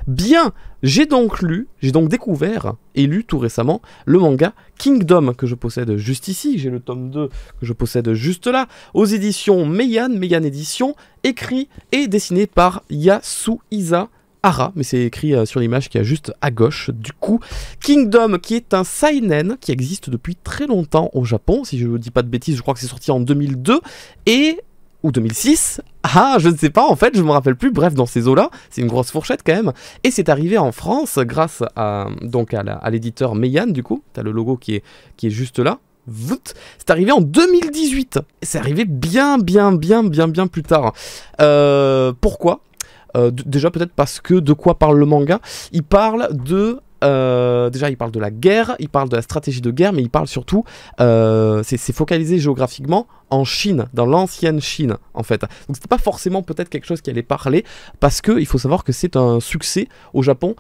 Bien, j'ai donc découvert et lu tout récemment le manga Kingdom que je possède juste ici. J'ai le tome 2 que je possède juste là, aux éditions Meian Édition, écrit et dessiné par Yasuhisa Hara, mais c'est écrit sur l'image qui est juste à gauche. Du coup, Kingdom, qui est un seinen qui existe depuis très longtemps au Japon, si je ne dis pas de bêtises, je crois que c'est sorti en 2002, ou 2006, je ne sais pas, en fait, je me rappelle plus, bref, dans ces eaux-là, c'est une grosse fourchette quand même, et c'est arrivé en France grâce à l'éditeur Meian, du coup, t'as le logo qui est juste là, c'est arrivé en 2018, c'est arrivé bien plus tard. Pourquoi ? Déjà peut-être parce que de quoi parle le manga ? Il parle de... déjà il parle de la guerre, il parle de la stratégie de guerre, mais il parle surtout, c'est focalisé géographiquement en Chine, dans l'ancienne Chine en fait. Donc c'était pas forcément peut-être quelque chose qui allait parler, parce que il faut savoir que c'est un succès au Japon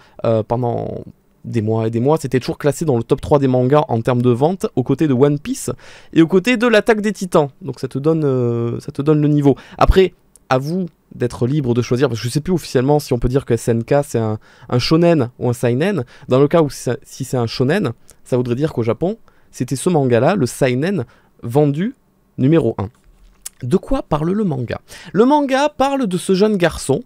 pendant des mois et des mois. C'était toujours classé dans le top 3 des mangas en termes de vente, aux côtés de One Piece et aux côtés de l'Attaque des Titans. Donc ça te donne le niveau. Après, à vous d'être libre de choisir, parce que je sais plus officiellement si on peut dire que SNK c'est un shonen ou un seinen. Dans le cas où si c'est un shonen, ça voudrait dire qu'au Japon, c'était ce manga-là, le seinen, vendu numéro 1. De quoi parle le manga ? Le manga parle de ce jeune garçon,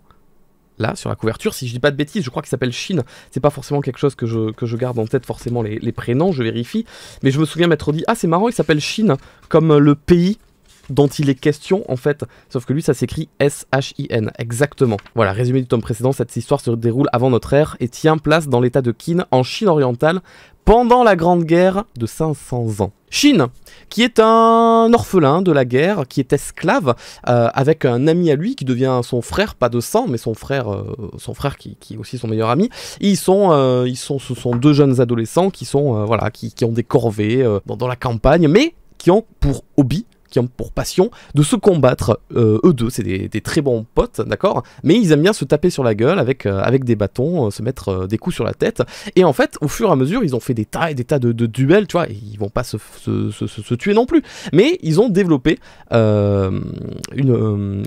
là, sur la couverture, si je dis pas de bêtises, je crois qu'il s'appelle Shin. C'est pas forcément quelque chose que je garde en tête, forcément les prénoms, je vérifie. Mais je me souviens m'être dit, ah c'est marrant, il s'appelle Shin, comme le pays dont il est question en fait, sauf que lui ça s'écrit S-H-I-N, exactement. Voilà, résumé du tome précédent, cette histoire se déroule avant notre ère et tient place dans l'état de Qin, en Chine orientale, pendant la Grande Guerre de 500 ans. Shin, qui est un orphelin de la guerre, qui est esclave, avec un ami à lui qui devient son frère, pas de sang, mais son frère qui est aussi son meilleur ami. Ce sont deux jeunes adolescents qui sont, qui ont des corvées dans la campagne, mais qui ont pour hobby, qui ont pour passion de se combattre, eux deux, c'est des très bons potes, d'accord, mais ils aiment bien se taper sur la gueule avec des bâtons, se mettre des coups sur la tête, et en fait, au fur et à mesure, ils ont fait des tas et des tas de duels, tu vois, et ils vont pas se tuer non plus, mais ils ont développé une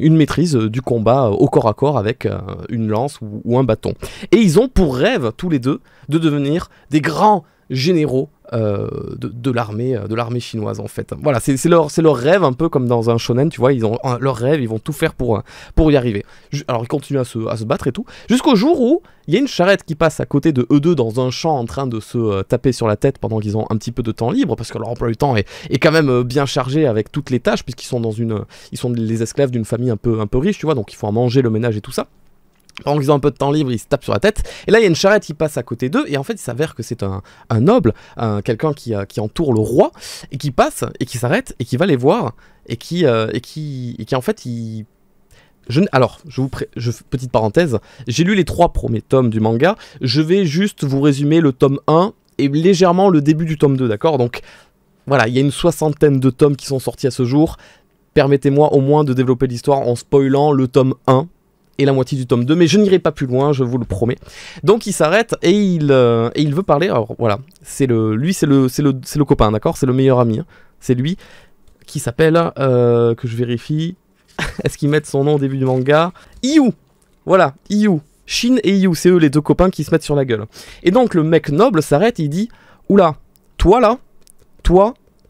maîtrise du combat au corps à corps avec une lance ou un bâton, et ils ont pour rêve, tous les deux, de devenir des grands généraux de l'armée chinoise en fait. Voilà, c'est leur rêve, un peu comme dans un shonen, tu vois, ils ont leur rêve, ils vont tout faire pour y arriver. Alors ils continuent à se battre et tout, jusqu'au jour où il y a une charrette qui passe à côté de eux deux dans un champ en train de se taper sur la tête pendant qu'ils ont un petit peu de temps libre, parce que leur emploi du temps est quand même bien chargé avec toutes les tâches, puisqu'ils sont ils sont les esclaves d'une famille un peu riche, tu vois, donc il faut en manger, le ménage et tout ça. Pendant qu'ils ont un peu de temps libre, ils se tapent sur la tête. Et là, il y a une charrette qui passe à côté d'eux. Et en fait, il s'avère que c'est un noble, quelqu'un qui entoure le roi, et qui passe, et qui s'arrête, et qui va les voir, et qui en fait, petite parenthèse, j'ai lu les 3 premiers tomes du manga. Je vais juste vous résumer le tome 1 et légèrement le début du tome 2, d'accord ? Donc, voilà, il y a une 60aine de tomes qui sont sortis à ce jour. Permettez-moi au moins de développer l'histoire en spoilant le tome 1. Et la moitié du tome 2, mais je n'irai pas plus loin, je vous le promets. Donc il s'arrête et il veut parler. Alors voilà, c'est le copain, d'accord, c'est le meilleur ami. Hein. C'est lui qui s'appelle, que je vérifie, est-ce qu'ils mettent son nom au début du manga ? Iyu. Voilà, Iyu. Shin et Iyu, c'est eux les deux copains qui se mettent sur la gueule. Et donc le mec noble s'arrête et il dit, oula, toi,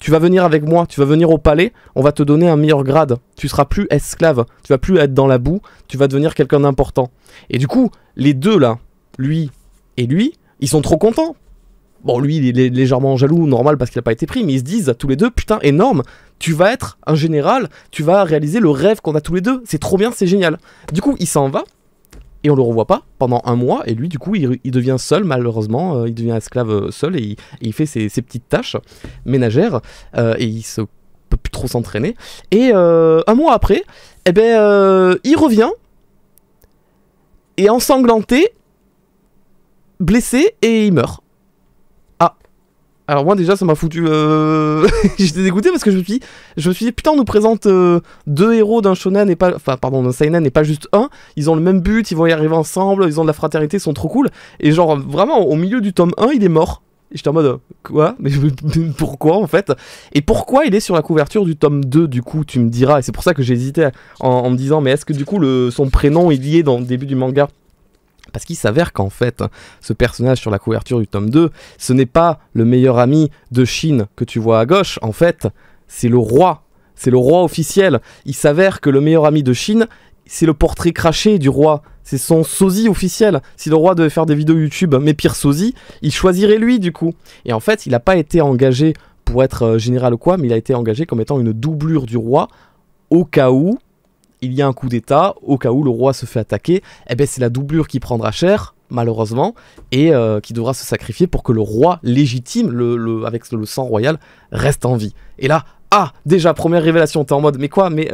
tu vas venir avec moi, tu vas venir au palais, on va te donner un meilleur grade. Tu seras plus esclave, tu vas plus être dans la boue, tu vas devenir quelqu'un d'important. Et du coup, les deux là, lui et lui, ils sont trop contents. Bon, lui, il est légèrement jaloux, normal, parce qu'il n'a pas été pris, mais ils se disent tous les deux, putain, énorme, tu vas être un général, tu vas réaliser le rêve qu'on a tous les deux, c'est trop bien, c'est génial. Du coup, il s'en va. Et on le revoit pas pendant un mois, et lui du coup il devient seul, malheureusement, il devient esclave seul, et il fait ses petites tâches ménagères, et il se peut plus trop s'entraîner. Et un mois après, il revient, et ensanglanté, blessé, et il meurt. Alors moi déjà ça m'a foutu... J'étais dégoûté parce que je me suis dit putain on nous présente 2 héros d'un shonen et pas... Enfin pardon d'un seinen et pas juste un. Ils ont le même but, ils vont y arriver ensemble, ils ont de la fraternité, ils sont trop cool. Et genre vraiment au milieu du tome 1 il est mort. Et j'étais en mode quoi ? Mais pourquoi en fait ? Et pourquoi il est sur la couverture du tome 2 du coup tu me diras. Et c'est pour ça que j'ai hésité en me disant mais est-ce que du coup son prénom est lié dans le début du manga ? Parce qu'il s'avère qu'en fait, ce personnage sur la couverture du tome 2, ce n'est pas le meilleur ami de Shin que tu vois à gauche, en fait, c'est le roi. C'est le roi officiel. Il s'avère que le meilleur ami de Shin, c'est le portrait craché du roi. C'est son sosie officiel. Si le roi devait faire des vidéos YouTube, mais pire sosie, il choisirait lui du coup. Et en fait, il n'a pas été engagé pour être général ou quoi, mais il a été engagé comme étant une doublure du roi au cas où il y a un coup d'état, au cas où le roi se fait attaquer, eh ben c'est la doublure qui prendra cher, malheureusement, et qui devra se sacrifier pour que le roi légitime, avec le sang royal, reste en vie. Et là, déjà, première révélation, t'es en mode, mais quoi, mais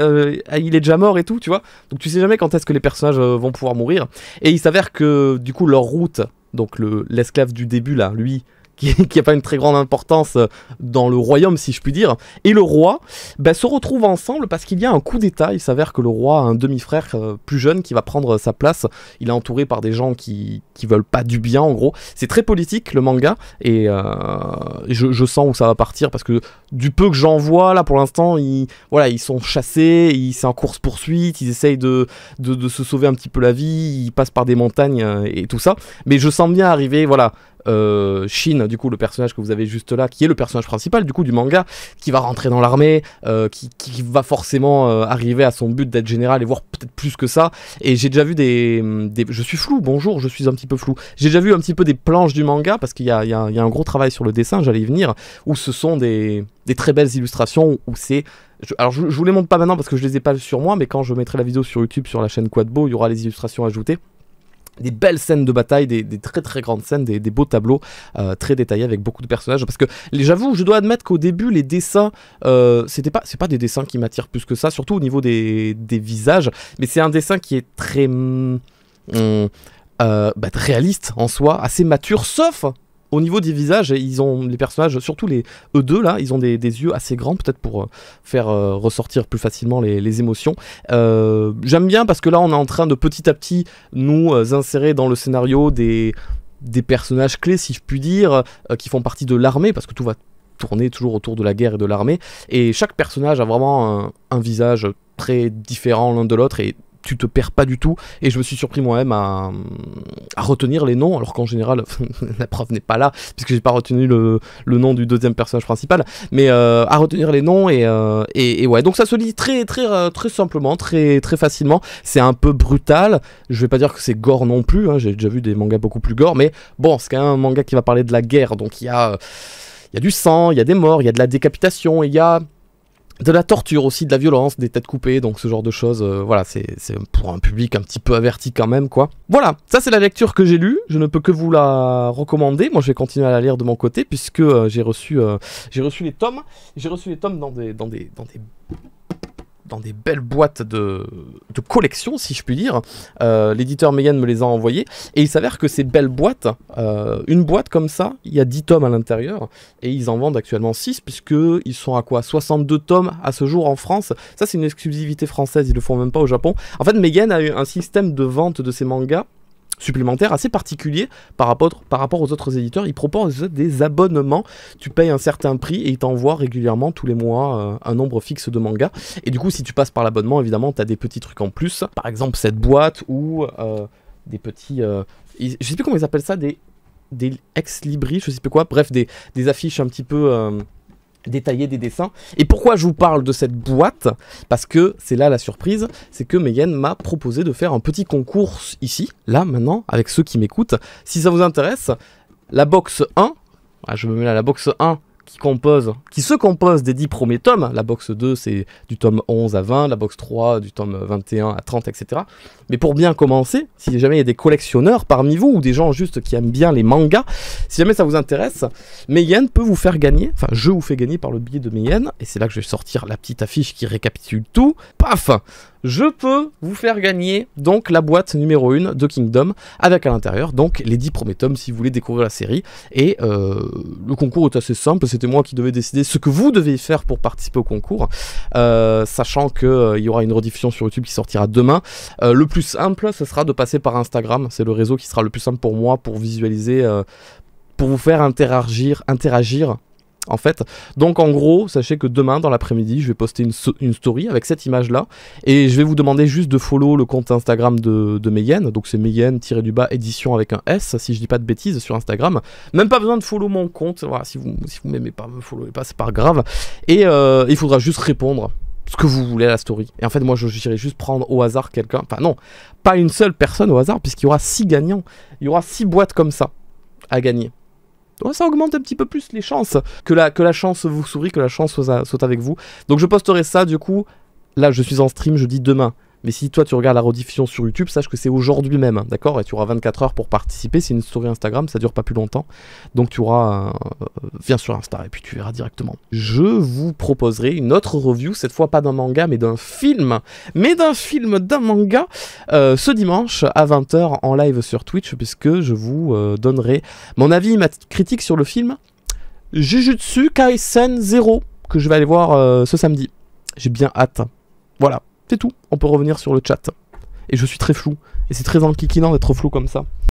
il est déjà mort et tout, tu vois. Donc tu sais jamais quand est-ce que les personnages vont pouvoir mourir. Et il s'avère que, du coup, leur route, donc l'esclave du début, là, lui, qui n'a pas une très grande importance dans le royaume, si je puis dire, et le roi se retrouvent ensemble parce qu'il y a un coup d'état. Il s'avère que le roi a un demi-frère plus jeune qui va prendre sa place. Il est entouré par des gens qui veulent pas du bien, en gros. C'est très politique, le manga, et je sens où ça va partir, parce que du peu que j'en vois, là, pour l'instant, ils sont chassés, c'est en course-poursuite, ils essayent de se sauver un petit peu la vie, ils passent par des montagnes et tout ça. Mais je sens bien arriver, voilà, Shin, du coup le personnage que vous avez juste là, qui est le personnage principal du coup du manga, qui va rentrer dans l'armée, qui va forcément arriver à son but d'être général et voire peut-être plus que ça. Et j'ai déjà vu je suis flou, bonjour, je suis un petit peu flou. J'ai déjà vu un petit peu des planches du manga, parce qu'il y a un gros travail sur le dessin, j'allais y venir, où ce sont des très belles illustrations, où c'est... Alors je vous les montre pas maintenant parce que je les ai pas sur moi, mais quand je mettrai la vidéo sur YouTube sur la chaîne Quadbo, il y aura les illustrations ajoutées. Des belles scènes de bataille, des très très grandes scènes, des beaux tableaux très détaillés avec beaucoup de personnages. Parce que j'avoue, je dois admettre qu'au début, les dessins, c'est pas des dessins qui m'attirent plus que ça, surtout au niveau des visages. Mais c'est un dessin qui est très réaliste en soi, assez mature, sauf au niveau des visages. Ils ont les personnages, surtout eux deux là, ils ont des yeux assez grands, peut-être pour faire ressortir plus facilement les émotions. J'aime bien parce que là on est en train de petit à petit nous insérer dans le scénario des personnages clés, si je puis dire, qui font partie de l'armée, parce que tout va tourner toujours autour de la guerre et de l'armée, et chaque personnage a vraiment un visage très différent l'un de l'autre, et tu te perds pas du tout. Et je me suis surpris moi-même à retenir les noms, alors qu'en général la preuve n'est pas là puisque j'ai pas retenu le nom du deuxième personnage principal, mais à retenir les noms, et ouais, donc ça se lit très simplement, très facilement. C'est un peu brutal, je vais pas dire que c'est gore non plus, hein. J'ai déjà vu des mangas beaucoup plus gore, mais bon, c'est quand même un manga qui va parler de la guerre, donc il y a du sang, il y a des morts, il y a de la décapitation, il y a de la torture aussi, de la violence, des têtes coupées, donc ce genre de choses, voilà, c'est pour un public un petit peu averti quand même, quoi. Voilà, ça c'est la lecture que j'ai lue, je ne peux que vous la recommander. Moi je vais continuer à la lire de mon côté, puisque j'ai reçu les tomes, dans des belles boîtes de collection, si je puis dire. L'éditeur Meian me les a envoyées, et il s'avère que ces belles boîtes, une boîte comme ça, il y a 10 tomes à l'intérieur, et ils en vendent actuellement 6, puisqu'ils sont à quoi, 62 tomes à ce jour en France. Ça c'est une exclusivité française, ils le font même pas au Japon. En fait, Meian a eu un système de vente de ces mangas supplémentaire assez particulier par rapport aux autres éditeurs. Ils proposent des abonnements, tu payes un certain prix et ils t'envoient régulièrement tous les mois un nombre fixe de mangas, et du coup si tu passes par l'abonnement, évidemment tu as des petits trucs en plus, par exemple cette boîte ou des petits je sais plus comment ils appellent ça, des ex-libris, je sais plus quoi, bref, des affiches un petit peu détailler des dessins. Et pourquoi je vous parle de cette boîte? Parce que c'est là la surprise, c'est que Meian m'a proposé de faire un petit concours ici, là, maintenant, avec ceux qui m'écoutent. Si ça vous intéresse, la box 1, je me mets là, la box 1 qui se compose des 10 premiers tomes. La box 2, c'est du tome 11 à 20, la box 3, du tome 21 à 30, etc. Mais pour bien commencer, si jamais il y a des collectionneurs parmi vous, ou des gens juste qui aiment bien les mangas, si jamais ça vous intéresse, Meian peut vous faire gagner, enfin je vous fais gagner par le biais de Meian, et c'est là que je vais sortir la petite affiche qui récapitule tout. Paf! Je peux vous faire gagner donc la boîte numéro 1 de Kingdom, avec à l'intérieur donc les 10 premiers tomes si vous voulez découvrir la série. Et le concours est assez simple, c'était moi qui devais décider ce que vous devez faire pour participer au concours, sachant qu'il y aura une rediffusion sur YouTube qui sortira demain. Le plus simple, ce sera de passer par Instagram, c'est le réseau qui sera le plus simple pour moi pour visualiser, pour vous faire interagir en fait. Donc en gros, sachez que demain dans l'après-midi, je vais poster une story avec cette image-là, et je vais vous demander juste de follow le compte Instagram de Megan, donc c'est Megan-du-bas édition avec un S, si je dis pas de bêtises, sur Instagram. Même pas besoin de follow mon compte, voilà, si vous m'aimez pas, me followez pas, c'est pas grave. Et il faudra juste répondre ce que vous voulez à la story. Et en fait, moi, j'irai juste prendre au hasard quelqu'un, enfin non, pas une seule personne au hasard, puisqu'il y aura 6 gagnants, il y aura 6 boîtes comme ça à gagner. Ouais, ça augmente un petit peu plus les chances que la chance vous sourie, que la chance soit avec vous. Donc je posterai ça du coup. Là je suis en stream, je dis demain. Mais si toi tu regardes la rediffusion sur YouTube, sache que c'est aujourd'hui même, d'accord? Et tu auras 24 heures pour participer. C'est une story Instagram, ça dure pas plus longtemps. Donc tu auras... viens sur Insta et puis tu verras directement. Je vous proposerai une autre review, cette fois pas d'un manga mais d'un film. D'un manga, ce dimanche à 20 h en live sur Twitch, puisque je vous donnerai mon avis, ma critique sur le film Jujutsu Kaisen 0, que je vais aller voir ce samedi. J'ai bien hâte. Voilà. C'est tout, on peut revenir sur le chat. Et je suis très flou. Et c'est très enquiquinant d'être flou comme ça.